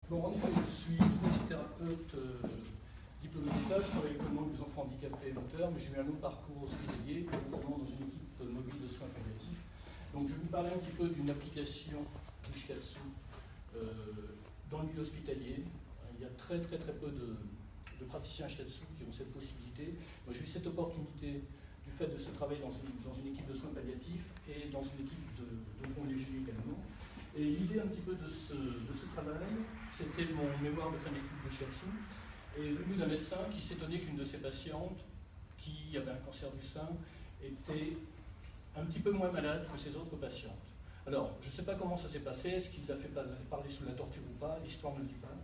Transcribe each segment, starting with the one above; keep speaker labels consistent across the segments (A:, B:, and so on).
A: Bon, en effet, je suis kinésithérapeute diplômé d'État, je travaille actuellement avec des enfants handicapés moteurs, mais j'ai eu un long parcours hospitalier, notamment dans une équipe mobile de soins palliatifs. Donc je vais vous parler un petit peu d'une application du shiatsu dans le milieu hospitalier. Il y a très peu de praticiens shiatsu qui ont cette possibilité. Moi j'ai eu cette opportunité du fait de ce travail dans une équipe de soins palliatifs et dans une équipe de bons légers également. Et l'idée un petit peu de ce travail, c'était mon mémoire de fin d'études de shiatsu, est venu d'un médecin qui s'étonnait qu'une de ses patientes, qui avait un cancer du sein, était un petit peu moins malade que ses autres patientes. Alors, je ne sais pas comment ça s'est passé, est-ce qu'il l'a fait parler sous la torture ou pas, l'histoire ne le dit pas.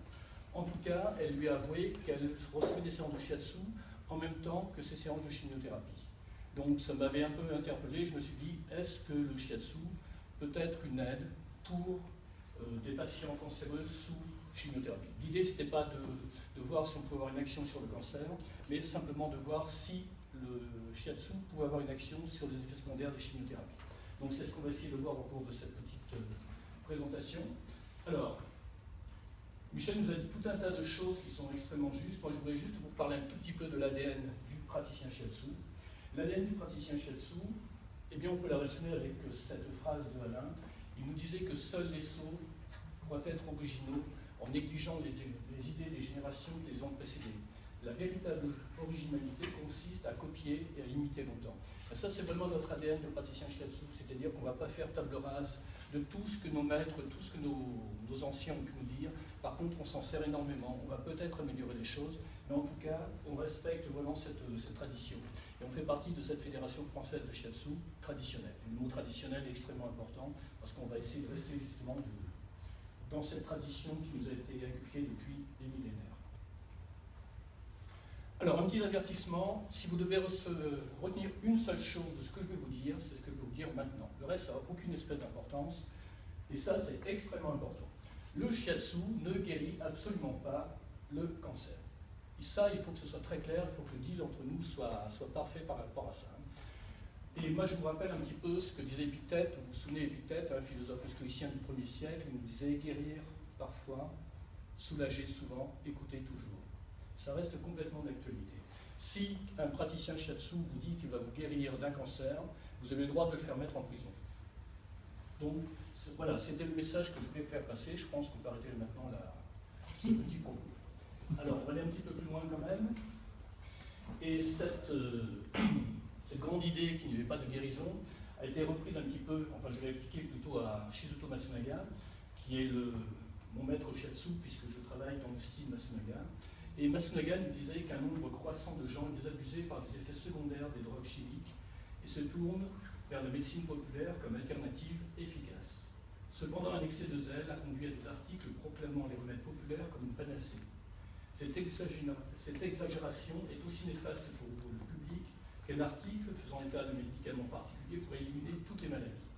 A: En tout cas, elle lui a avoué qu'elle recevait des séances de shiatsu en même temps que ses séances de chimiothérapie. Donc ça m'avait un peu interpellé, je me suis dit, est-ce que le shiatsu peut être une aide pour des patients cancéreux sous chimiothérapie? L'idée, ce n'était pas de voir si on pouvait avoir une action sur le cancer, mais simplement de voir si le shiatsu pouvait avoir une action sur les effets secondaires des chimiothérapies. Donc c'est ce qu'on va essayer de voir au cours de cette petite présentation. Alors, Michel nous a dit tout un tas de choses qui sont extrêmement justes. Moi, je voudrais juste vous parler un tout petit peu de l'ADN du praticien shiatsu. L'ADN du praticien shiatsu, eh bien, on peut la résumer avec cette phrase de Alain. Il nous disait que seuls les sots croient être originaux en négligeant les idées des générations qui les ont précédées. La véritable originalité consiste à copier et à imiter longtemps. Et ça, c'est vraiment notre ADN de praticien shiatsu, c'est-à-dire qu'on ne va pas faire table rase de tout ce que nos maîtres, tout ce que nos anciens ont pu nous dire. Par contre, on s'en sert énormément, on va peut-être améliorer les choses, mais en tout cas, on respecte vraiment cette tradition. Et on fait partie de cette fédération française de shiatsu traditionnelle. Et le mot traditionnel est extrêmement important, parce qu'on va essayer de rester justement dans cette tradition qui nous a été inculquée depuis des millénaires. Alors, un petit avertissement, si vous devez retenir une seule chose de ce que je vais vous dire, c'est ce que je vais vous dire maintenant. Le reste, ça n'a aucune espèce d'importance, et ça, c'est extrêmement important. Le shiatsu ne guérit absolument pas le cancer. Et ça, il faut que ce soit très clair, il faut que le deal entre nous soit parfait par rapport à ça. Et moi, je vous rappelle un petit peu ce que disait Épictète. Vous vous souvenez Épictète, un philosophe stoïcien du 1er siècle, il nous disait guérir parfois, soulager souvent, écouter toujours. Ça reste complètement d'actualité. Si un praticien shiatsu vous dit qu'il va vous guérir d'un cancer, vous avez le droit de le faire mettre en prison. Donc voilà, c'était le message que je voulais faire passer. Je pense qu'on peut arrêter maintenant ce petit propos. Alors, on va aller un petit peu plus loin quand même. Et cette grande idée qu'il n'y avait pas de guérison a été reprise un petit peu, enfin je l'ai appliquée plutôt à Shizuto Masunaga, qui est mon maître shiatsu, puisque je travaille dans le style Masunaga. Et Masunaga nous disait qu'un nombre croissant de gens est désabusé par les effets secondaires des drogues chimiques et se tournent vers la médecine populaire comme alternative efficace. Cependant, un excès de zèle a conduit à des articles proclamant les remèdes populaires comme une panacée. Cette exagération est aussi néfaste pour le public qu'un article faisant état de médicaments particuliers pourrait éliminer toutes les maladies.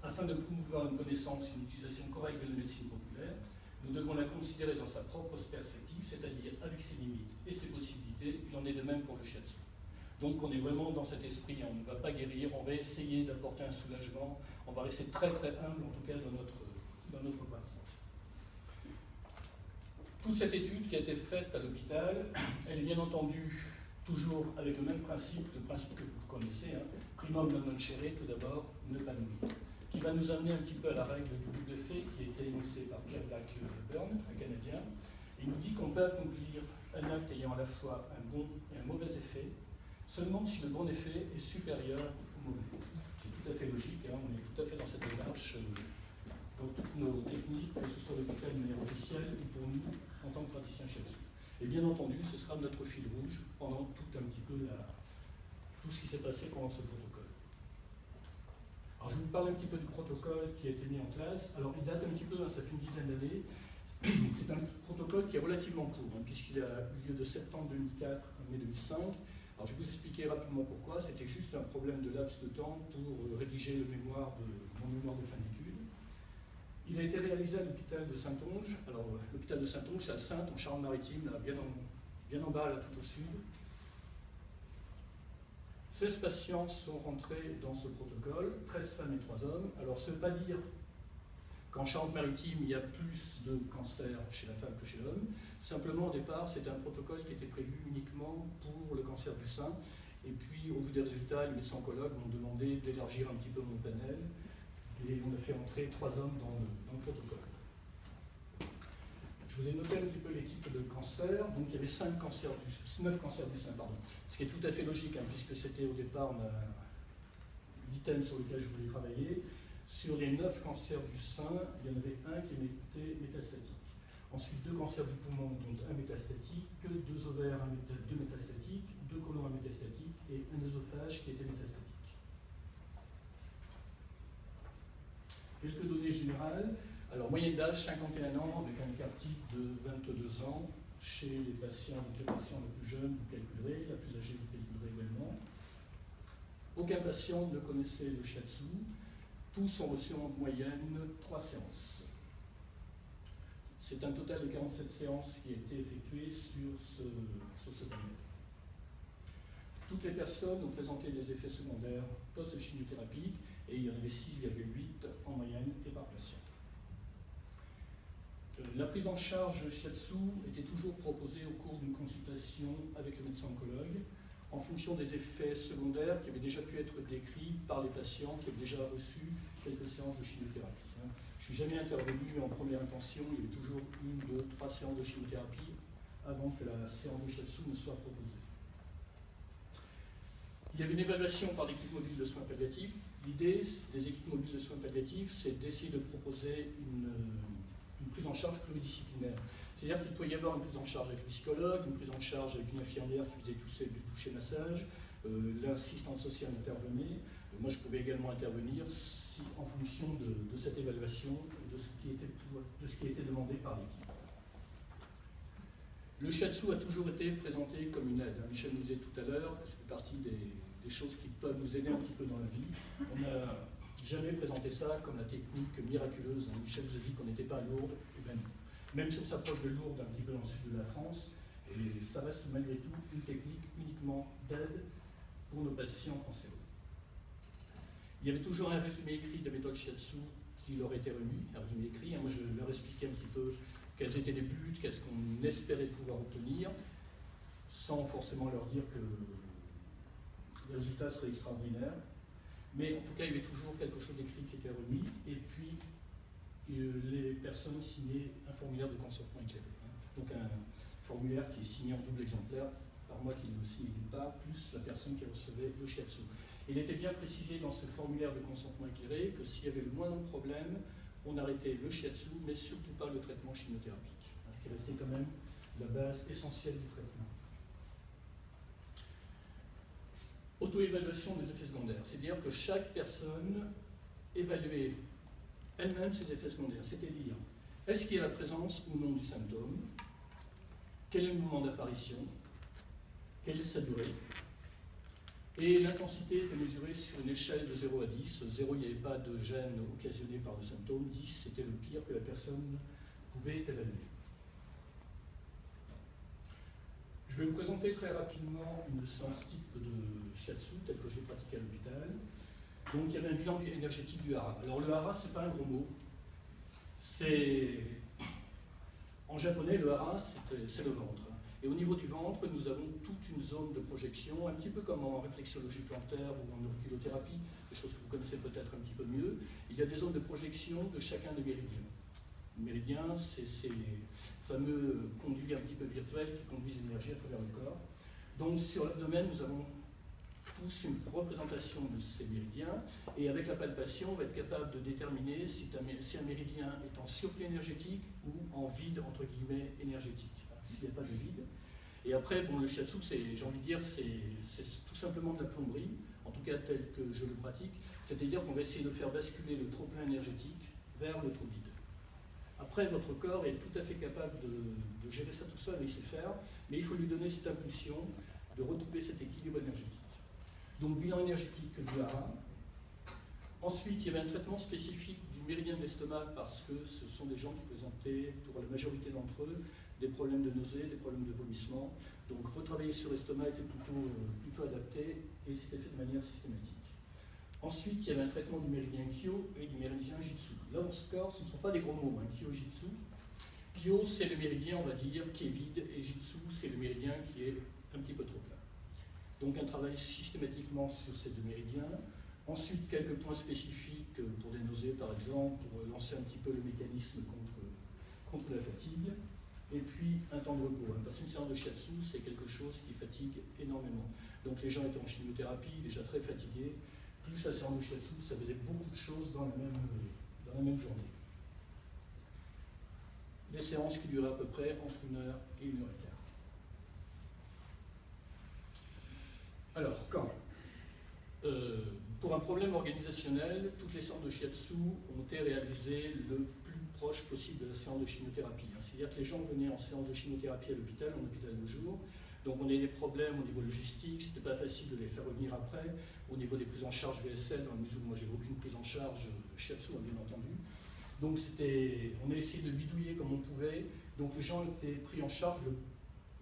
A: Afin de promouvoir une connaissance et une utilisation correcte de la médecine populaire, nous devons la considérer dans sa propre perspective, c'est-à-dire avec ses limites et ses possibilités. Il en est de même pour le shiatsu. Donc on est vraiment dans cet esprit, on ne va pas guérir, on va essayer d'apporter un soulagement, on va rester très humble en tout cas dans notre pratique. Toute cette étude qui a été faite à l'hôpital, elle est bien entendu toujours avec le même principe, le principe que vous connaissez, primum non nocere, tout d'abord, ne pas nuire, qui va nous amener un petit peu à la règle du double effet qui a été énoncée par Pierre Blackburn, un Canadien. Il nous dit qu'on peut accomplir un acte ayant à la fois un bon et un mauvais effet, seulement si le bon effet est supérieur au mauvais. C'est tout à fait logique, on est tout à fait dans cette démarche dans toutes nos techniques, que ce soit l'hôpital de manière officielle ou pour nous en tant que praticiens shiatsu. Et bien entendu, ce sera notre fil rouge pendant tout un petit peu tout ce qui s'est passé pendant ce protocole. Alors je vais vous parler un petit peu du protocole qui a été mis en place. Alors il date un petit peu, ça fait une dizaine d'années. C'est un protocole qui est relativement court, puisqu'il a eu lieu de septembre 2004 à mai 2005. Alors je vais vous expliquer rapidement pourquoi. C'était juste un problème de laps de temps pour rédiger mon mémoire de fin d'études. Il a été réalisé à l'hôpital de Saintonge. Alors l'hôpital de Saintonge, c'est à Saintes, en Charente-Maritime, là, bien en bas, là, tout au sud. 16 patients sont rentrés dans ce protocole, 13 femmes et 3 hommes. Alors ça ne veut pas dire qu'en Charente-Maritime, il y a plus de cancers chez la femme que chez l'homme. Simplement, au départ, c'était un protocole qui était prévu uniquement pour le cancer du sein. Et puis, au vu des résultats, les médecins oncologues m'ont demandé d'élargir un petit peu mon panel. Et on a fait entrer 3 hommes dans le protocole. Je vous ai noté un petit peu les types de cancers. Donc, il y avait 9 cancers du sein, pardon. Ce qui est tout à fait logique, hein, puisque c'était au départ l'item sur lequel je voulais travailler. Sur les 9 cancers du sein, il y en avait un qui était métastatique. Ensuite, 2 cancers du poumon, dont un métastatique, 2 ovaires, 2 métastatiques, 2 côlons métastatiques et un œsophage qui était métastatique. Quelques données générales. Alors, moyenne d'âge 51 ans avec un écart type de 22 ans. Chez les patients, les plus jeunes, vous calculerez, la plus âgée, vous calculerez également. Aucun patient ne connaissait le shiatsu. Tous ont reçu en moyenne 3 séances. C'est un total de 47 séances qui a été effectué sur ce panel. Toutes les personnes ont présenté des effets secondaires post-chimiothérapie et il y en avait 6,8 en moyenne et par patient. La prise en charge shiatsu était toujours proposée au cours d'une consultation avec le médecin oncologue en fonction des effets secondaires qui avaient déjà pu être décrits par les patients qui avaient déjà reçu quelques séances de chimiothérapie. Je ne suis jamais intervenu en première intention, il y avait toujours 1, 2, 3 séances de chimiothérapie avant que la séance de shiatsu ne soit proposée. Il y avait une évaluation par l'équipe mobile de soins palliatifs. L'idée des équipes mobiles de soins palliatifs, c'est d'essayer de proposer une prise en charge pluridisciplinaire. C'est-à-dire qu'il peut y avoir une prise en charge avec le psychologue, une prise en charge avec une infirmière qui faisait du toucher-massage, l'assistante sociale intervenait. Moi, je pouvais également intervenir en fonction de cette évaluation, de ce qui était demandé par l'équipe. Le shiatsu a toujours été présenté comme une aide. Michel nous disait tout à l'heure, ça fait partie des choses qui peuvent nous aider un petit peu dans la vie. On n'a jamais présenté ça comme la technique miraculeuse. Michel nous a dit qu'on n'était pas à Lourdes, et ben, même si on s'approche de Lourdes un petit peu dans le sud de la France, et ça reste malgré tout une technique uniquement d'aide pour nos patients cancéreux. Il y avait toujours un résumé écrit de la méthode shiatsu qui leur était remis, un résumé écrit. Moi, je leur expliquais un petit peu quels étaient les buts, qu'est-ce qu'on espérait pouvoir obtenir, sans forcément leur dire que les résultats seraient extraordinaires. Mais en tout cas, il y avait toujours quelque chose d'écrit qui était remis, et puis les personnes signaient un formulaire de consentement éclairé. Donc un formulaire qui est signé en double exemplaire, par moi qui le signe d'une part, plus la personne qui recevait le shiatsu. Il était bien précisé dans ce formulaire de consentement éclairé que s'il y avait le moindre problème, on arrêtait le shiatsu, mais surtout pas le traitement chimiothérapique, qui restait quand même la base essentielle du traitement. Auto-évaluation des effets secondaires, c'est-à-dire que chaque personne évaluait elle-même ses effets secondaires, c'est-à-dire est-ce qu'il y a la présence ou non du symptôme, quel est le moment d'apparition, quelle est sa durée, et l'intensité était mesurée sur une échelle de 0 à 10. 0, il n'y avait pas de gêne occasionnée par le symptôme, 10, c'était le pire que la personne pouvait évaluer. Je vais vous présenter très rapidement une séance type de shiatsu, telle que je l'ai pratiquée à l'hôpital. Donc il y avait un bilan énergétique du hara. Alors le hara, ce n'est pas un gros mot. En japonais, le hara, c'est le ventre. Et au niveau du ventre, nous avons toute une zone de projection, un petit peu comme en réflexologie plantaire ou en auriculothérapie, des choses que vous connaissez peut-être un petit peu mieux. Il y a des zones de projection de chacun des méridiens. Le méridien, c'est ces fameux conduits un petit peu virtuels qui conduisent l'énergie à travers le corps. Donc sur l'abdomen, nous avons tous une représentation de ces méridiens, et avec la palpation, on va être capable de déterminer si un méridien est en surplus énergétique ou en vide, entre guillemets, énergétique. S'il n'y a pas de vide. Et après, bon, le shiatsu, j'ai envie de dire, c'est tout simplement de la plomberie, en tout cas tel que je le pratique, c'est-à-dire qu'on va essayer de faire basculer le trop-plein énergétique vers le trop vide. Après, votre corps est tout à fait capable de gérer ça tout seul et sait faire, mais il faut lui donner cette impulsion de retrouver cet équilibre énergétique. Donc, bilan énergétique du hara. Ensuite, il y avait un traitement spécifique du méridien de l'estomac parce que ce sont des gens qui présentaient, pour la majorité d'entre eux, des problèmes de nausée, des problèmes de vomissement. Donc retravailler sur l'estomac était plutôt adapté et c'était fait de manière systématique. Ensuite, il y avait un traitement du méridien Kyo et du méridien Jitsu. Là encore, ce ne sont pas des gros mots, hein, Kyo et Jitsu. Kyo, c'est le méridien, on va dire, qui est vide, et Jitsu, c'est le méridien qui est un petit peu trop plat. Donc un travail systématiquement sur ces deux méridiens. Ensuite, quelques points spécifiques pour des nausées, par exemple, pour lancer un petit peu le mécanisme contre la fatigue. Et puis un temps de repos, hein, parce qu'une séance de shiatsu, c'est quelque chose qui fatigue énormément. Donc les gens étaient en chimiothérapie, déjà très fatigués, plus la séance de shiatsu, ça faisait beaucoup de choses dans la même journée. Des séances qui duraient à peu près entre 1 heure et 1 heure et quart. Alors, quand pour un problème organisationnel, toutes les séances de shiatsu ont été réalisées le plus proche possible de la séance de chimiothérapie. C'est-à-dire que les gens venaient en séance de chimiothérapie à l'hôpital, en hôpital de jour. Donc on a des problèmes au niveau logistique, c'était pas facile de les faire revenir après. Au niveau des prises en charge VSL, dans la mesure où moi j'ai aucune prise en charge shiatsu, bien entendu. Donc on a essayé de bidouiller comme on pouvait. Donc les gens étaient pris en charge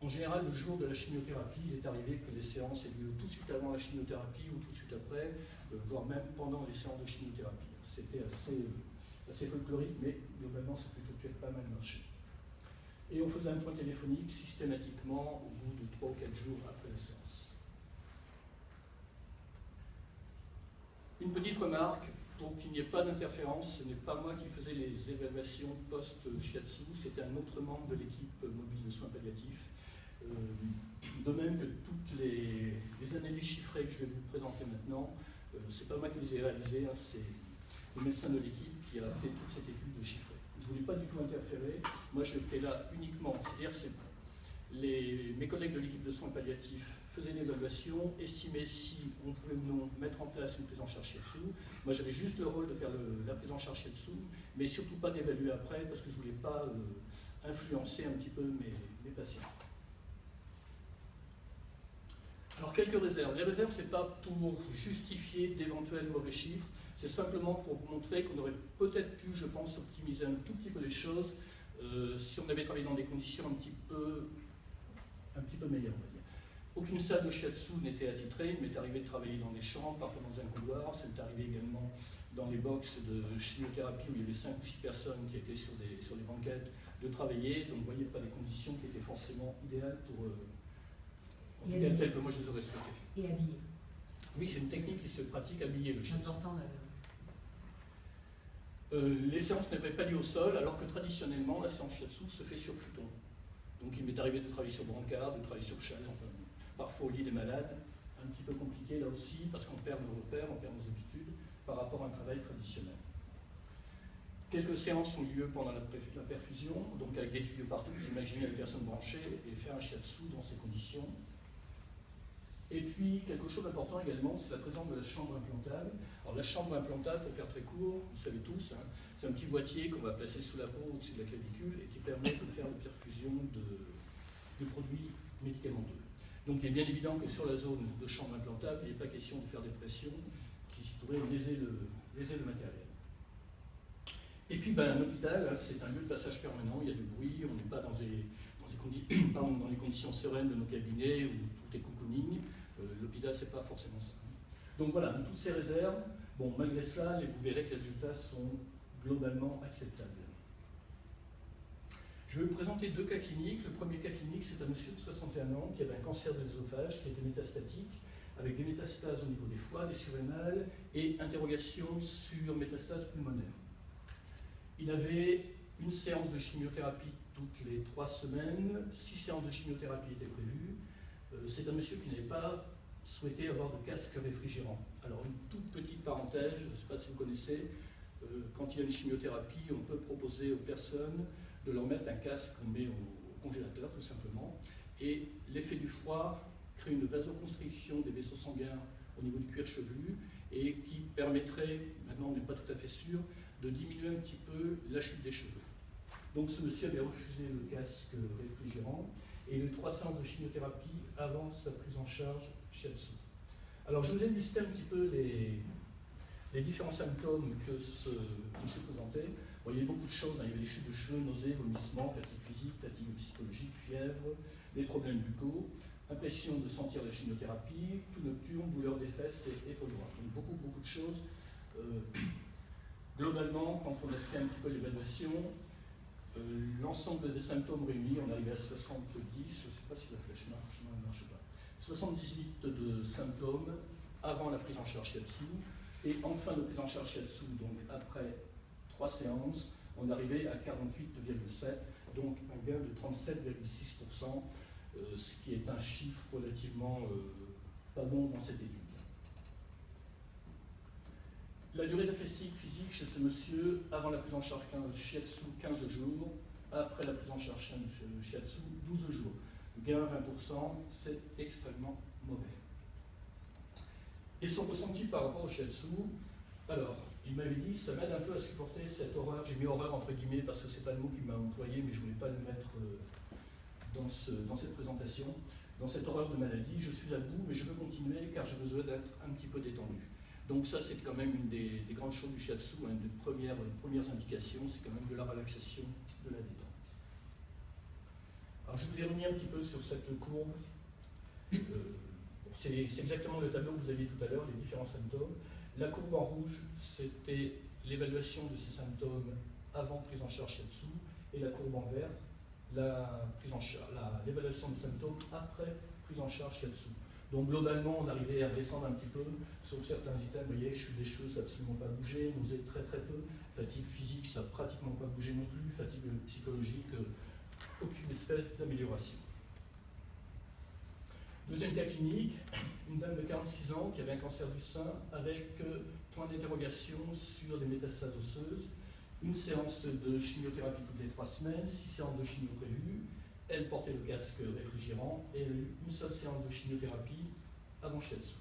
A: en général le jour de la chimiothérapie. Il est arrivé que les séances aient lieu tout de suite avant la chimiothérapie ou tout de suite après, voire même pendant les séances de chimiothérapie. C'était assez folklorique, mais globalement ça a plutôt pas mal marché. Et on faisait un point téléphonique systématiquement au bout de 3 ou 4 jours après la séance. Une petite remarque, pour qu'il n'y ait pas d'interférence, ce n'est pas moi qui faisais les évaluations post-shiatsu, c'était un autre membre de l'équipe mobile de soins palliatifs. De même que toutes les analyses chiffrées que je vais vous présenter maintenant, ce n'est pas moi qui les ai réalisées, hein, c'est le médecin de l'équipe qui a fait toute cette étude de chiffrée. Je ne voulais pas du tout interférer, moi j'étais là uniquement, c'est-à-dire mes collègues de l'équipe de soins palliatifs faisaient l'évaluation, estimaient si on pouvait ou non mettre en place une prise en charge shiatsu. Moi j'avais juste le rôle de faire la prise en charge shiatsu, mais surtout pas d'évaluer après parce que je ne voulais pas influencer un petit peu mes patients. Alors quelques réserves. Les réserves, ce n'est pas pour justifier d'éventuels mauvais chiffres, c'est simplement pour vous montrer qu'on aurait peut-être pu, je pense, optimiser un tout petit peu les choses si on avait travaillé dans des conditions un petit peu meilleures, on va dire. Aucune salle de shiatsu n'était attitrée, il m'est arrivé de travailler dans des chambres, parfois dans un couloir, ça m'est arrivé également dans les box de chimiothérapie où il y avait 5 ou 6 personnes qui étaient sur des banquettes de travailler, donc vous voyez pas des conditions qui étaient forcément idéales pour en tout cas telles que moi je les aurais souhaitées.
B: Et habillé.
A: Oui, c'est une technique qui se pratique habillé le shiatsu.
B: C'est important d'ailleurs.
A: Les séances n'étaient pas liées au sol, alors que traditionnellement, la séance shiatsu se fait sur futon. Donc il m'est arrivé de travailler sur brancard, de travailler sur chaise, enfin, parfois au lit des malades. Un petit peu compliqué là aussi, parce qu'on perd nos repères, on perd nos habitudes par rapport à un travail traditionnel. Quelques séances ont eu lieu pendant la perfusion, donc avec des tuyaux partout, vous imaginez les personnes branchées et faire un shiatsu dans ces conditions. Et puis, quelque chose d'important également, c'est la présence de la chambre implantable. Alors la chambre implantable, pour faire très court, vous savez tous, hein, c'est un petit boîtier qu'on va placer sous la peau, au-dessus de la clavicule, et qui permet de faire la perfusion de produits médicamenteux. Donc il est bien évident que sur la zone de chambre implantable, il n'est pas question de faire des pressions qui pourraient léser le matériel. Et puis un hôpital, c'est un lieu de passage permanent, il y a du bruit, on n'est pas dans les conditions sereines de nos cabinets où tout est cocooning. L'hôpital, c'est pas forcément ça. Donc voilà, toutes ces réserves, bon, malgré cela, vous verrez que les résultats sont globalement acceptables. Je vais vous présenter 2 cas cliniques. Le premier cas clinique, c'est un monsieur de 61 ans qui avait un cancer de l'œsophage qui était métastatique, avec des métastases au niveau des foies, des surrénales et interrogation sur métastases pulmonaires. Il avait une séance de chimiothérapie toutes les 3 semaines, 6 séances de chimiothérapie étaient prévues. C'est un monsieur qui n'avait pas souhaité avoir de casque réfrigérant. Alors une toute petite parenthèse, je ne sais pas si vous connaissez, quand il y a une chimiothérapie, on peut proposer aux personnes de leur mettre un casque qu'on met au congélateur tout simplement, et l'effet du froid crée une vasoconstriction des vaisseaux sanguins au niveau du cuir chevelu et qui permettrait, maintenant on n'est pas tout à fait sûr, de diminuer un petit peu la chute des cheveux. Donc ce monsieur avait refusé le casque réfrigérant et il a eu 3 séances de chimiothérapie avant sa prise en charge shiatsu. Alors je vous ai listé un petit peu les différents symptômes qui se présentaient. Bon, il y avait beaucoup de choses, hein. Il y avait des chutes de cheveux, nausées, vomissements, fatigue physique, fatigue psychologique, fièvre, des problèmes buccaux, impression de sentir la chimiothérapie, tout nocturne, douleur des fesses et épaule droite. Donc beaucoup de choses. Globalement, quand on a fait un petit peu l'évaluation, l'ensemble des symptômes réunis, on arrivait à 70, je ne sais pas si la flèche marche, non, elle ne marche pas. 78 de symptômes avant la prise en charge shiatsu, et en fin de prise en charge shiatsu, donc après 3 séances, on arrivait à 48,7, donc un gain de 37,6%, ce qui est un chiffre relativement pas bon dans cette étude. La durée de fatigue physique chez ce monsieur, avant la prise en charge shiatsu, 15 jours, après la prise en charge shiatsu, 12 jours. Le gain 20%, c'est extrêmement mauvais. Et son ressenti par rapport au shiatsu, alors, il m'avait dit, ça m'aide un peu à supporter cette horreur, j'ai mis horreur entre guillemets parce que c'est pas le mot qu'il m'a employé, mais je ne voulais pas le mettre dans cette présentation. Dans cette horreur de maladie, je suis à bout, mais je veux continuer car j'ai besoin d'être un petit peu détendu. Donc ça, c'est quand même une des grandes choses du shiatsu, une des premières indications, c'est quand même de la relaxation, de la détente. Alors je vous ai remis un petit peu sur cette courbe. C'est exactement le tableau que vous aviez tout à l'heure, les différents symptômes. La courbe en rouge, c'était l'évaluation de ces symptômes avant prise en charge shiatsu, et la courbe en vert, l'évaluation des symptômes après prise en charge shiatsu. Donc globalement, on arrivait à descendre un petit peu, sauf certains items, vous voyez, chute des cheveux, ça n'a absolument pas bougé, nausée très peu, fatigue physique, ça n'a pratiquement pas bougé non plus, fatigue psychologique, aucune espèce d'amélioration. Deuxième cas clinique, une dame de 46 ans qui avait un cancer du sein avec point d'interrogation sur des métastases osseuses, une séance de chimiothérapie toutes les 3 semaines, 6 séances de chimio prévues, elle portait le casque réfrigérant et elle a eu une seule séance de chimiothérapie avant shiatsu.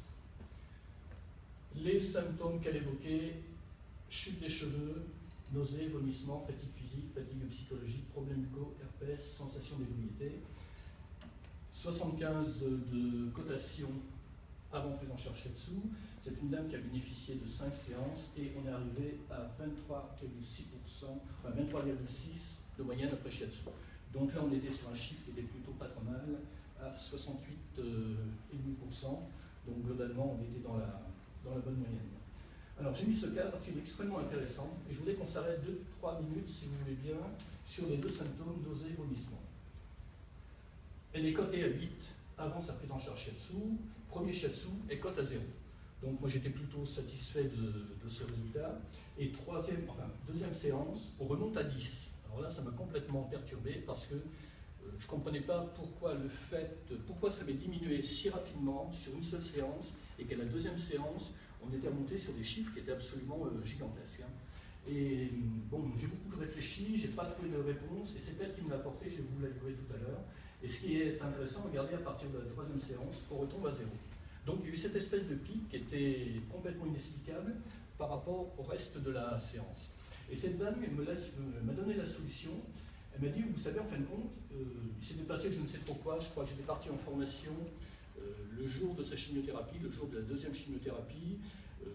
A: Les symptômes qu'elle évoquait, chute des cheveux, nausées, vomissements, fatigue physique, fatigue psychologique, problèmes buccaux, herpès, sensation d'ébullition. 75 de cotation avant prise en charge shiatsu. C'est une dame qui a bénéficié de 5 séances et on est arrivé à 23,6%, enfin 23,6 de moyenne après shiatsu. Donc là, on était sur un chiffre qui était plutôt pas trop mal, à 68,5%. Donc globalement, on était dans la bonne moyenne. Alors j'ai mis ce cas parce qu'il est extrêmement intéressant et je voulais qu'on s'arrête 2-3 minutes, si vous voulez bien, sur les 2 symptômes, nausées et vomissements. Elle est cotée à 8 avant sa prise en charge shiatsu. Premier shiatsu est cote à 0. Donc moi j'étais plutôt satisfait de ce résultat. Et deuxième séance, on remonte à 10. Alors là ça m'a complètement perturbé parce que je ne comprenais pas pourquoi ça m'est diminué si rapidement sur une seule séance et qu'à la deuxième séance, on était remonté sur des chiffres qui étaient absolument gigantesques. Et bon, j'ai beaucoup réfléchi, je n'ai pas trouvé de réponse et c'est elle qui me l'a apporté, je vais vous l'avouer tout à l'heure. Et ce qui est intéressant, regardez, à partir de la 3e séance, on retombe à 0. Donc il y a eu cette espèce de pic qui était complètement inexplicable par rapport au reste de la séance. Et cette dame m'a donné la solution. Elle m'a dit, vous savez, en fin de compte, il s'était passé je ne sais trop quoi, je crois que j'étais parti en formation le jour de sa chimiothérapie, le jour de la 2e chimiothérapie.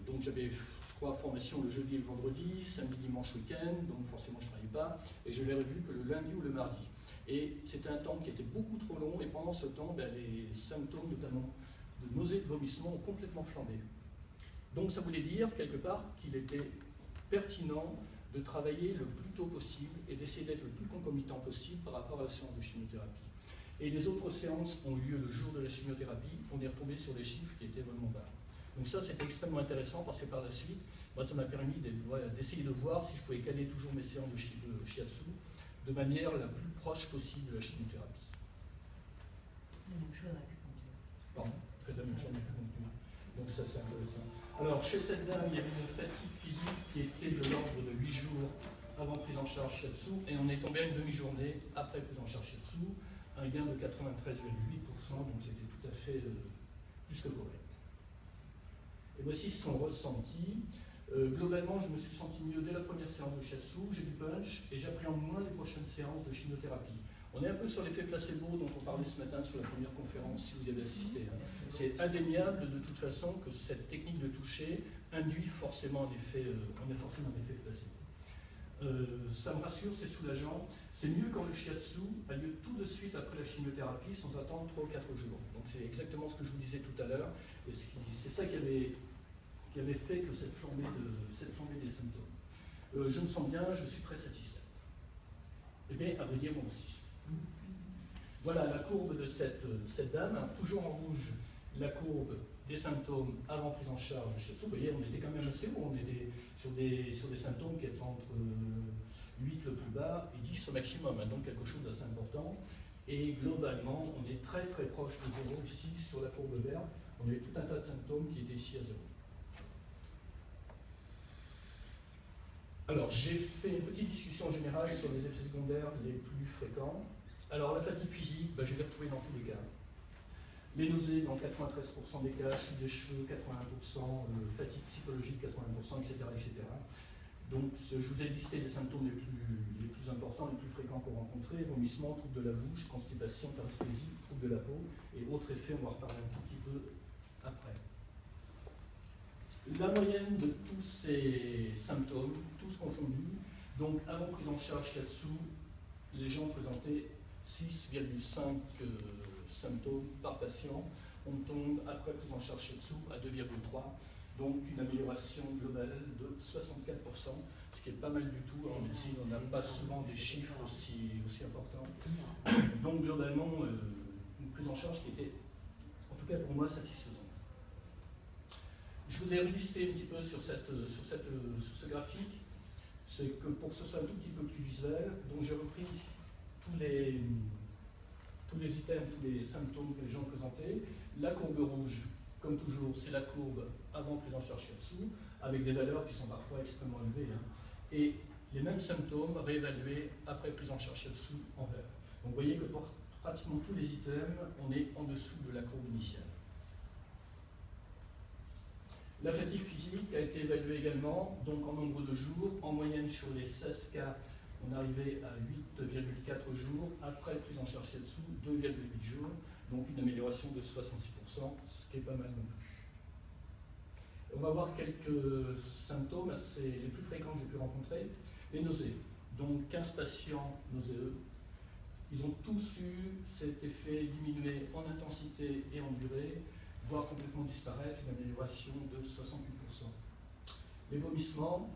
A: Donc j'avais, je crois, formation le jeudi et le vendredi, samedi, dimanche, week-end, donc forcément je ne travaillais pas, et je l'ai revu que le lundi ou le mardi. Et c'était un temps qui était beaucoup trop long, et pendant ce temps, les symptômes, notamment de nausées et de vomissements, ont complètement flambé. Donc ça voulait dire, quelque part, qu'il était pertinent de travailler le plus tôt possible et d'essayer d'être le plus concomitant possible par rapport à la séance de chimiothérapie. Et les autres séances ont eu lieu le jour de la chimiothérapie, on est retombé sur des chiffres qui étaient vraiment bas. Donc ça, c'était extrêmement intéressant parce que par la suite, moi, ça m'a permis d'essayer de voir si je pouvais caler toujours mes séances de shiatsu de manière la plus proche possible de la chimiothérapie.
B: La même chose acupuncture.
A: Pardon, faites la même chose avec l'acupuncture. Donc ça, c'est intéressant. Alors, chez cette dame, il y avait une fatigue physique qui était de l'ordre de 8 jours avant prise en charge shiatsu, et on est tombé à une demi-journée après prise en charge shiatsu, un gain de 93,8%, donc c'était tout à fait plus que correct. Et voici son ressenti. Globalement, je me suis senti mieux dès la première séance de shiatsu, j'ai du punch, et j'appréhende moins les prochaines séances de chimiothérapie. On est un peu sur l'effet placebo dont on parlait ce matin sur la première conférence, si vous y avez assisté. C'est indéniable de toute façon que cette technique de toucher induit forcément un effet placebo. Ça me rassure, c'est soulageant. C'est mieux quand le shiatsu a lieu tout de suite après la chimiothérapie sans attendre 3 ou 4 jours. Donc c'est exactement ce que je vous disais tout à l'heure. Et c'est ça qui avait fait que cette flambée des symptômes. Je me sens bien, je suis très satisfait. Eh bien, à vrai dire, moi aussi. Voilà la courbe de cette dame, hein, toujours en rouge, la courbe des symptômes avant prise en charge de shiatsu. Vous voyez, on était quand même assez haut, on était sur des symptômes qui étaient entre 8 le plus bas et 10 au maximum, hein, donc quelque chose d'assez important. Et globalement, on est très très proche de zéro ici sur la courbe verte. On avait tout un tas de symptômes qui étaient ici à zéro. Alors, j'ai fait une petite discussion générale sur les effets secondaires les plus fréquents. Alors, la fatigue physique, je vais retrouver dans tous les cas. Les nausées dans 93% des cas, chute des cheveux 81%, fatigue psychologique 80%, etc., etc. Donc, je vous ai listé les symptômes les plus importants, les plus fréquents qu'on rencontrait: vomissements, troubles de la bouche, constipation, paresthésie, troubles de la peau et autres effets, on va en reparler un tout petit peu après. La moyenne de tous ces symptômes, tous confondus, donc avant prise en charge shiatsu, les gens présentaient 6,5 symptômes par patient. On tombe après prise en charge shiatsu à 2,3, donc une amélioration globale de 64%, ce qui est pas mal du tout. En médecine, on n'a pas souvent des chiffres aussi importants. Donc globalement, une prise en charge qui était, en tout cas pour moi, satisfaisante. Je vous ai listé un petit peu sur ce graphique, c'est que pour que ce soit un tout petit peu plus visuel, donc j'ai repris tous les items, tous les symptômes que les gens présentaient. La courbe rouge, comme toujours, c'est la courbe avant prise en charge shiatsu, avec des valeurs qui sont parfois extrêmement élevées, hein, et les mêmes symptômes réévalués après prise en charge shiatsu en vert. Donc vous voyez que pour pratiquement tous les items, on est en dessous de la courbe initiale. La fatigue physique a été évaluée également, donc en nombre de jours. En moyenne, sur les 16 cas, on arrivait à 8,4 jours. Après prise en charge shiatsu, 2,8 jours. Donc une amélioration de 66%, ce qui est pas mal non plus. On va voir quelques symptômes, c'est les plus fréquents que j'ai pu rencontrer. Les nausées. Donc 15 patients nauséeux. Ils ont tous eu cet effet diminué en intensité et en durée, voire complètement disparaître, une amélioration de 68%. Les vomissements,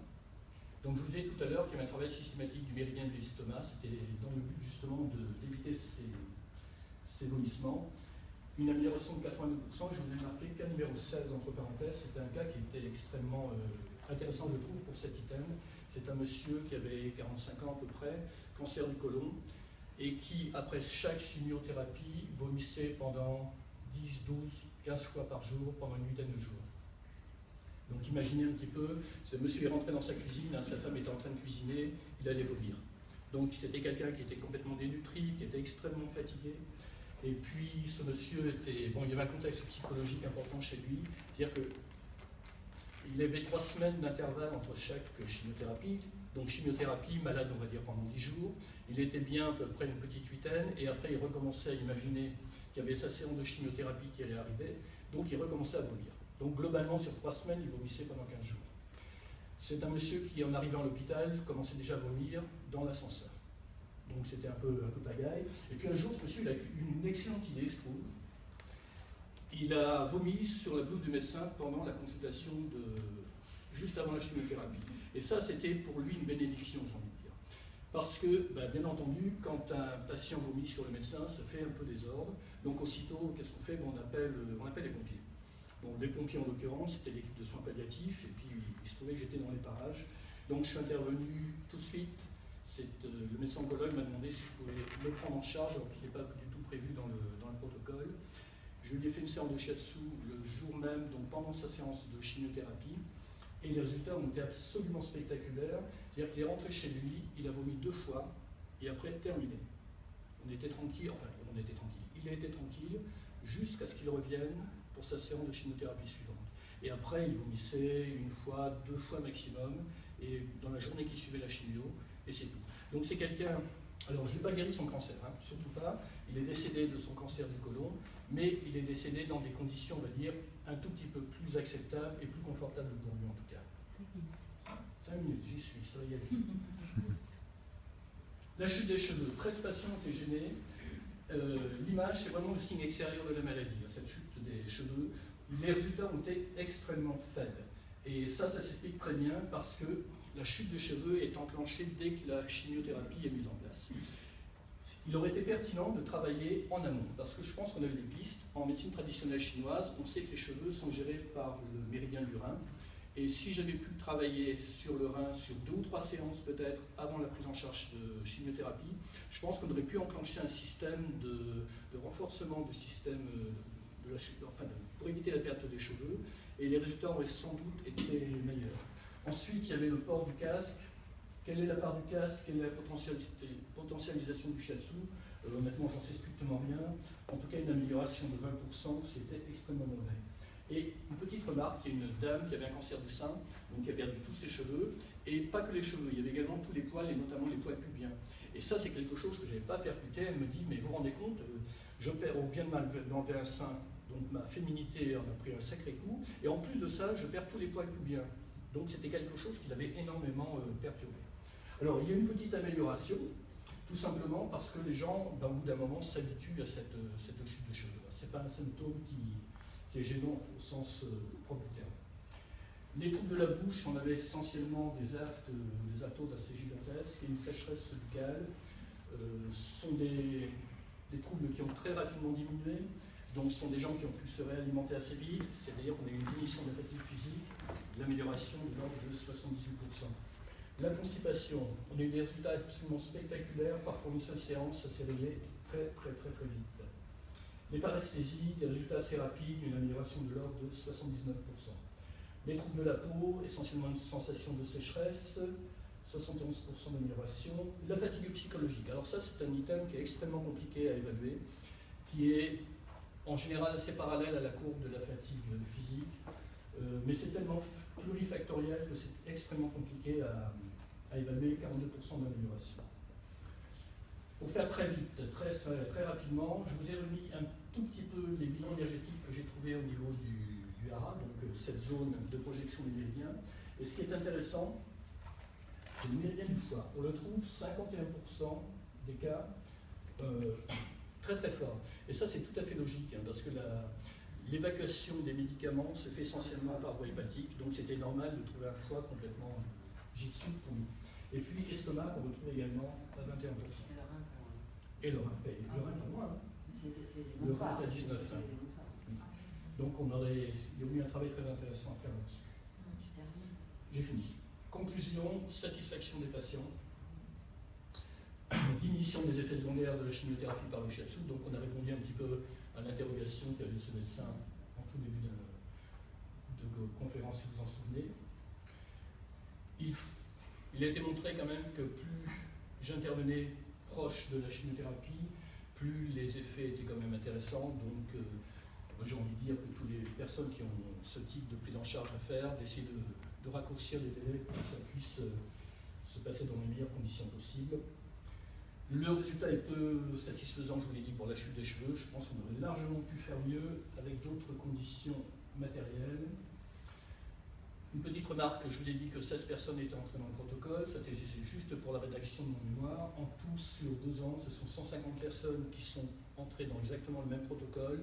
A: donc je vous ai dit tout à l'heure qu'il y avait un travail systématique du méridien de l'estomac, c'était dans le but justement d'éviter ces vomissements. Une amélioration de 82%, et je vous ai marqué cas numéro 16 entre parenthèses, c'était un cas qui était extrêmement intéressant je trouve pour cet item. C'est un monsieur qui avait 45 ans à peu près, cancer du côlon, et qui, après chaque chimiothérapie, vomissait pendant 10, 12, 15 fois par jour pendant une huitaine de jours. Donc imaginez un petit peu, ce monsieur est rentré dans sa cuisine, hein, sa femme était en train de cuisiner, il allait vomir. Donc c'était quelqu'un qui était complètement dénutri, qui était extrêmement fatigué. Et puis ce monsieur était, bon, il y avait un contexte psychologique important chez lui, c'est-à-dire qu'il avait 3 semaines d'intervalle entre chaque chimiothérapie. Donc chimiothérapie, malade on va dire pendant 10 jours, il était bien à peu près une petite huitaine, et après il recommençait à imaginer qu'il y avait sa séance de chimiothérapie qui allait arriver, donc il recommençait à vomir. Donc globalement sur 3 semaines, il vomissait pendant 15 jours. C'est un monsieur qui, en arrivant à l'hôpital, commençait déjà à vomir dans l'ascenseur. Donc c'était un peu pagaille. Et puis un jour, ce monsieur il a eu une excellente idée, je trouve. Il a vomi sur la blouse du médecin pendant la consultation juste avant la chimiothérapie. Et ça, c'était pour lui une bénédiction, j'ai envie de dire. Parce que, bien entendu, quand un patient vomit sur le médecin, ça fait un peu désordre. Donc aussitôt, qu'est-ce qu'on fait? On appelle les pompiers. Bon, les pompiers, en l'occurrence, c'était l'équipe de soins palliatifs, et puis il se trouvait que j'étais dans les parages. Donc je suis intervenu tout de suite. Le médecin oncologue m'a demandé si je pouvais le prendre en charge, alors qu'il n'est pas du tout prévu dans le protocole. Je lui ai fait une séance de shiatsu le jour même, donc pendant sa séance de chimiothérapie. Et les résultats ont été absolument spectaculaires. C'est-à-dire qu'il est rentré chez lui, il a vomi 2 fois, et après terminé. On était tranquille, enfin on était tranquille. Il a été tranquille jusqu'à ce qu'il revienne pour sa séance de chimiothérapie suivante. Et après, il vomissait 1 fois, 2 fois maximum, et dans la journée qui suivait la chimio, et c'est tout. Donc c'est quelqu'un, alors je n'ai pas guéri son cancer, hein, surtout pas, il est décédé de son cancer du côlon, mais il est décédé dans des conditions, on va dire, un tout petit peu plus acceptables et plus confortables pour lui en tout cas. 5 minutes. 5 minutes, j'y suis, ça va y aller. La chute des cheveux. 13 patients ont été gênés. L'image, c'est vraiment le signe extérieur de la maladie, cette chute des cheveux. Les résultats ont été extrêmement faibles. Et ça s'explique très bien parce que la chute des cheveux est enclenchée dès que la chimiothérapie est mise en place. Il aurait été pertinent de travailler en amont, parce que je pense qu'on avait des pistes. En médecine traditionnelle chinoise, on sait que les cheveux sont gérés par le méridien du rein. Et si j'avais pu travailler sur le rein sur 2 ou 3 séances peut-être avant la prise en charge de chimiothérapie, je pense qu'on aurait pu enclencher un système de renforcement du système de la chute, enfin, pour éviter la perte des cheveux, et les résultats auraient sans doute été meilleurs. Ensuite, il y avait le port du casque. Quelle est la part du casque? Quelle est la potentialisation du shiatsu? Honnêtement, j'en sais strictement rien. En tout cas, une amélioration de 20%, c'était extrêmement mauvais. Et une petite remarque, il y a une dame qui avait un cancer du sein, donc qui a perdu tous ses cheveux, et pas que les cheveux, il y avait également tous les poils, et notamment les poils pubiens. Et ça, c'est quelque chose que je n'avais pas percuté. Elle me dit, mais vous vous rendez compte, on vient de m'enlever un sein, donc ma féminité en a pris un sacré coup, et en plus de ça, je perds tous les poils pubiens. Donc c'était quelque chose qui l'avait énormément perturbé. Alors, il y a une petite amélioration, tout simplement parce que les gens, au bout d'un moment, s'habituent à cette chute de cheveux. Ce n'est pas un symptôme qui est gênant au sens propre du terme. Les troubles de la bouche, on avait essentiellement des aphthoses assez gigantesques et une sécheresse buccale. Sont des troubles qui ont très rapidement diminué. Donc, ce sont des gens qui ont pu se réalimenter assez vite. C'est-à-dire qu'on a eu une diminution de la fatigue physique, l'amélioration de l'ordre de 78%. La constipation, on a eu des résultats absolument spectaculaires. Parfois, une seule séance, ça s'est réglé très vite. Les paresthésies, des résultats assez rapides, une amélioration de l'ordre de 79%. Les troubles de la peau, essentiellement une sensation de sécheresse, 71% d'amélioration. La fatigue psychologique, alors ça c'est un item qui est extrêmement compliqué à évaluer, qui est en général assez parallèle à la courbe de la fatigue physique, mais c'est tellement plurifactoriel que c'est extrêmement compliqué à évaluer, 42% d'amélioration. Pour faire très vite, très rapidement, je vous ai remis un tout petit peu les bilans énergétiques que j'ai trouvés au niveau du hara, donc cette zone de projection des méridiens. Et ce qui est intéressant, c'est le méridien du foie. On le trouve 51% des cas très fort. Et ça, c'est tout à fait logique, hein, parce que l'évacuation des médicaments se fait essentiellement par voie hépatique, donc c'était normal de trouver un foie complètement jitsu pour nous. Et puis estomac, on le trouve également à 21%. Et le rein, le rein pour moi. Le rein est à 19. Hein. Donc il y a eu un travail très intéressant à faire là-dessus. J'ai fini. Conclusion, satisfaction des patients. Diminution des effets secondaires de la chimiothérapie par le shiatsu. Donc on a répondu un petit peu à l'interrogation qu'avait ce médecin en tout début de conférence, si vous en souvenez. Il a été montré quand même que plus j'intervenais proche de la chimiothérapie, plus les effets étaient quand même intéressants. Donc j'ai envie de dire que toutes les personnes qui ont ce type de prise en charge à faire, d'essayer de raccourcir les délais pour que ça puisse se passer dans les meilleures conditions possibles. Le résultat est peu satisfaisant, je vous l'ai dit, pour la chute des cheveux. Je pense qu'on aurait largement pu faire mieux avec d'autres conditions matérielles. Une petite remarque, je vous ai dit que 16 personnes étaient entrées dans le protocole, c'était juste pour la rédaction de mon mémoire. En tout, sur 2 ans, ce sont 150 personnes qui sont entrées dans exactement le même protocole.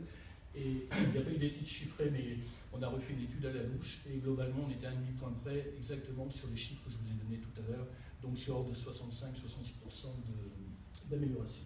A: Et il n'y a pas eu d'études chiffrées, mais on a refait une étude à la louche. Et globalement, on était à un demi-point près, exactement sur les chiffres que je vous ai donnés tout à l'heure, donc sur ordre de 65-66% d'amélioration.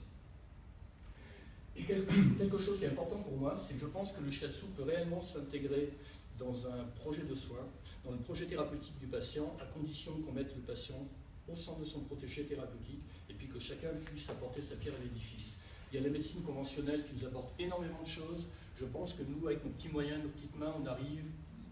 A: Et quelque chose qui est important pour moi, c'est que je pense que le shiatsu peut réellement s'intégrer dans un projet de soins, dans le projet thérapeutique du patient, à condition qu'on mette le patient au centre de son protégé thérapeutique et puis que chacun puisse apporter sa pierre à l'édifice. Il y a la médecine conventionnelle qui nous apporte énormément de choses. Je pense que nous, avec nos petits moyens, nos petites mains, on arrive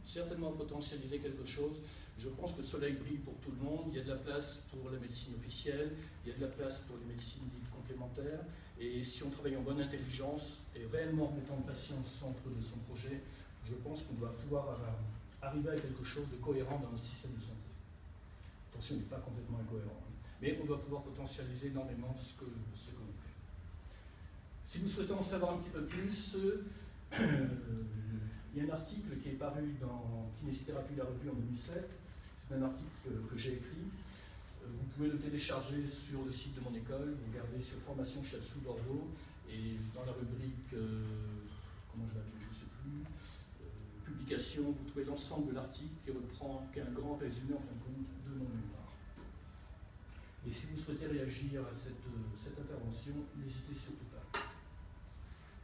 A: certainement à potentialiser quelque chose. Je pense que le soleil brille pour tout le monde. Il y a de la place pour la médecine officielle, il y a de la place pour les médecines dites complémentaires. Et si on travaille en bonne intelligence et réellement en mettant le patient au centre de son projet, je pense qu'on doit pouvoir arriver à quelque chose de cohérent dans notre système de santé. Attention, il n'est pas complètement incohérent, mais on doit pouvoir potentialiser énormément ce que l'on fait. Si vous souhaitez en savoir un petit peu plus, il y a un article qui est paru dans Kinésithérapie, la revue en 2007. C'est un article que j'ai écrit. Vous pouvez le télécharger sur le site de mon école, vous regardez sur Formation Shiatsu Bordeaux, et dans la rubrique, comment je l'appelle, je ne sais plus, publication, vous trouvez l'ensemble de l'article qui reprend un grand résumé en fin de compte de mon mémoire. Et si vous souhaitez réagir à cette intervention, n'hésitez surtout pas.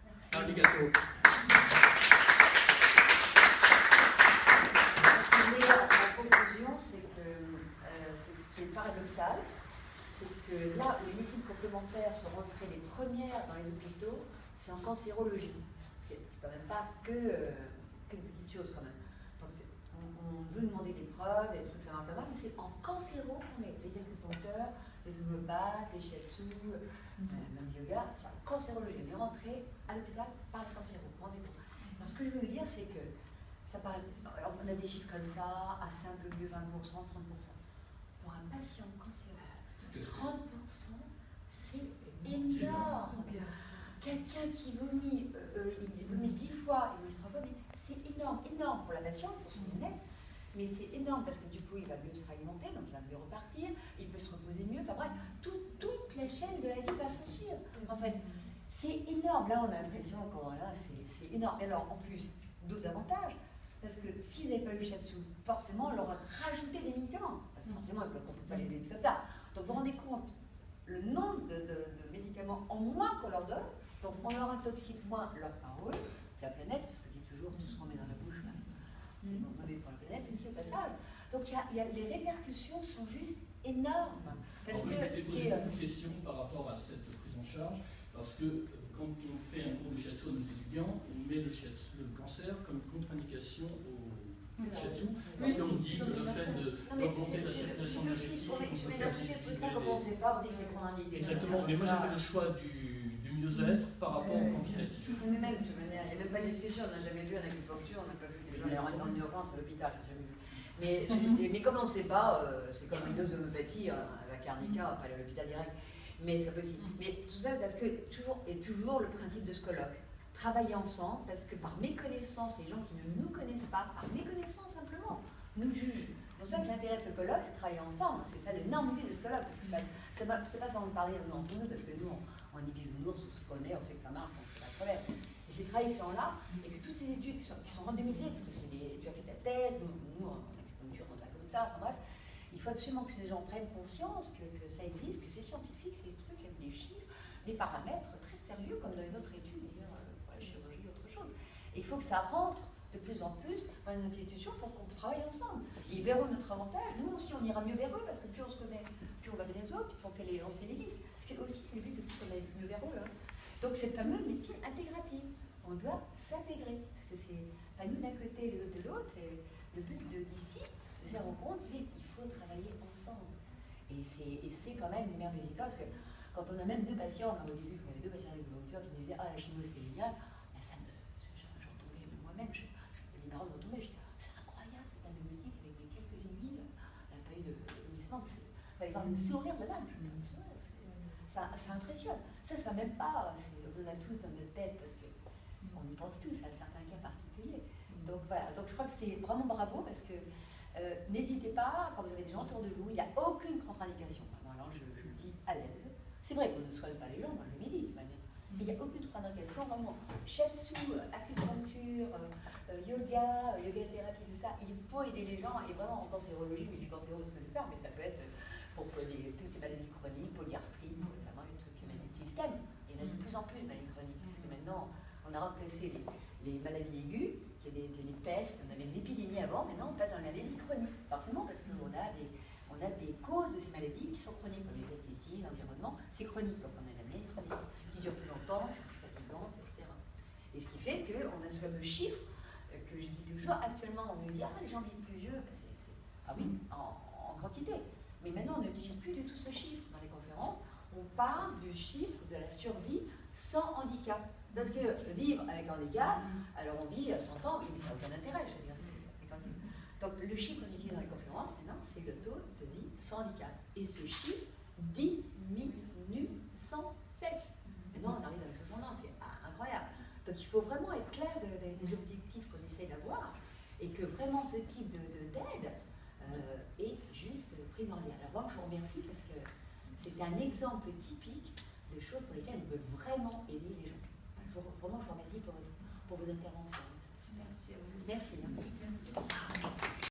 B: Merci.
A: Arigato.
C: La conclusion, c'est que ce qui est paradoxal, c'est que là où les médecines complémentaires sont rentrées les premières dans les hôpitaux, c'est en cancérologie. Ce qui n'est quand même pas qu'une petite chose quand même. Donc on veut demander des preuves, des trucs vraiment pas mal, mais c'est en cancéro qu'on est. Les acupuncteurs, les homéopathes, les shiatsu, même yoga, c'est en cancérologie. On est rentré à l'hôpital par le cancéro. Rendez-vous. Alors ce que je veux vous dire, c'est que ça paraît, alors on a des chiffres comme ça, assez un peu mieux, 20%, 30%. Pour un patient cancéreux, 30%, c'est énorme. Quelqu'un qui vomit, il vomit 10 fois, il vomit 3 fois, mais c'est énorme, énorme pour la patiente, pour son bien-être, mais c'est énorme parce que du coup, il va mieux se réalimenter, donc il va mieux repartir, il peut se reposer mieux, enfin bref, toute la chaîne de la vie va s'en suivre. En fait, c'est énorme. Là, on a l'impression que voilà, c'est énorme. Et alors, en plus, d'autres avantages. Parce que s'ils n'avaient pas eu Shiatsu, forcément, on leur aurait rajouté des médicaments. Parce que forcément, on ne peut pas les laisser comme ça. Donc, vous vous rendez compte, le nombre de médicaments en moins qu'on leur donne, donc on leur intoxique moins leur parole, la planète, parce que je dis toujours, tout ce qu'on met dans la bouche, c'est mauvais pour la planète aussi au passage. Donc, les répercussions sont juste énormes. Parce que
A: c'est une question par rapport à cette prise en charge, parce que quand on fait un cours de shiatsu à nos étudiants, on met le cancer comme contre-indication au shiatsu, parce qu'on dit que le fait d'augmenter la circulation énergétique, on peut faire
C: trucs-là, comme on ne sait pas, on dit que c'est contre-indiqué.
A: Exactement, mais moi j'ai fait le choix du mieux-être par rapport au quantitatif.
C: Mais même, de toute manière, il n'y a même pas de discussion, on n'a jamais vu une acupuncture, on n'a pas vu des gens dans une urgence à l'hôpital, c'est jamais vu. Mais comme on ne sait pas, c'est comme une dose d'homéopathie, avec arnica, on va pas aller à l'hôpital direct. Mais c'est possible. Mais tout ça, parce que toujours le principe de ce colloque. Travailler ensemble, parce que par méconnaissance, les gens qui ne nous connaissent pas, par méconnaissance simplement, nous jugent. Donc ça que l'intérêt de ce colloque, c'est de travailler ensemble. C'est ça l'énorme but de ce colloque. C'est pas sans parler entre nous, parce que nous, on est bisounours, on se connaît, on sait que ça marche, on sait pas de problème. Et c'est travailler sur là, et que toutes ces études qui sont randomisées, parce que tu as fait ta thèse, nous on a comme ça, enfin bref, il faut absolument que les gens prennent conscience que ça existe, que c'est scientifique, c'est des trucs avec des chiffres, des paramètres très sérieux, comme dans une autre étude d'ailleurs, pour la chirurgie, autre chose. Et il faut que ça rentre de plus en plus dans les institutions pour qu'on travaille ensemble. Ils verront notre avantage, nous aussi on ira mieux vers eux, parce que plus on se connaît, plus on va vers les autres, plus on fait les listes. Parce que aussi, c'est le but aussi qu'on aille mieux vers eux. Hein. Donc cette fameuse médecine intégrative, on doit s'intégrer, parce que c'est pas nous d'un côté et les autres de l'autre, et le but d'ici, de ces rencontres, c'est qu'il faut travailler ensemble. Et c'est quand même une merveilleuse histoire, parce que quand on a même deux patients, au début, on avait deux patients d'acupuncture qui me disaient « Ah, la chimio, c'était génial », j'en tombais, moi-même, les paroles m'ont tombé, je dis « C'est incroyable, cette homéopathie avec les quelques huiles, elle n'a pas eu de glissement, il va y avoir le sourire de la dame. » Ça impressionne. Ça même pas, on a tous dans notre tête, parce qu'on y pense tous à certains cas particuliers. Donc voilà, donc je crois que c'était vraiment bravo, parce que n'hésitez pas, quand vous avez des gens autour de vous, il n'y a aucune contre-indication. Alors je le dis à l'aise. C'est vrai qu'on ne soigne pas les gens, moi je le médite, mais il n'y a aucune contre-indication, vraiment. Shiatsu, acupuncture, yoga thérapie, tout ça, il faut aider les gens, et vraiment en cancérologie, mais du cancéro parce que c'est ça, mais ça peut être pour toutes les maladies chroniques, polyarthrite, enfin toutes les maladies de système. Il y en a de plus en plus de maladies chroniques, puisque maintenant on a remplacé les maladies aiguës, qui étaient les pestes, on avait des épidémies avant, maintenant on passe dans les maladies chroniques, forcément parce qu'on a des causes de ces maladies qui sont chroniques, comme les pesticides, l'environnement, c'est chronique, donc on a des maladies chroniques qui durent plus longtemps, qui sont plus fatigantes, etc. Et ce qui fait qu'on a ce fameux chiffre que je dis toujours, actuellement on me dit « Ah, les gens vivent plus vieux », ah oui, en quantité. Mais maintenant on n'utilise plus du tout ce chiffre dans les conférences, on parle du chiffre de la survie sans handicap. Parce que vivre avec handicap, alors on vit à 100 ans, oui, mais ça n'a aucun intérêt, je veux dire. Donc le chiffre qu'on utilise dans les conférences, maintenant, c'est le taux de vie sans handicap. Et ce chiffre diminue sans cesse. Maintenant, on arrive à 60 ans, c'est incroyable. Donc il faut vraiment être clair des objectifs qu'on essaie d'avoir, et que vraiment ce type d'aide est juste primordial. Alors moi, je vous remercie parce que c'est un exemple typique de choses pour lesquelles on peut vraiment aider les gens. Vraiment, je vous remercie pour vos interventions.
B: Merci à vous.
C: Merci.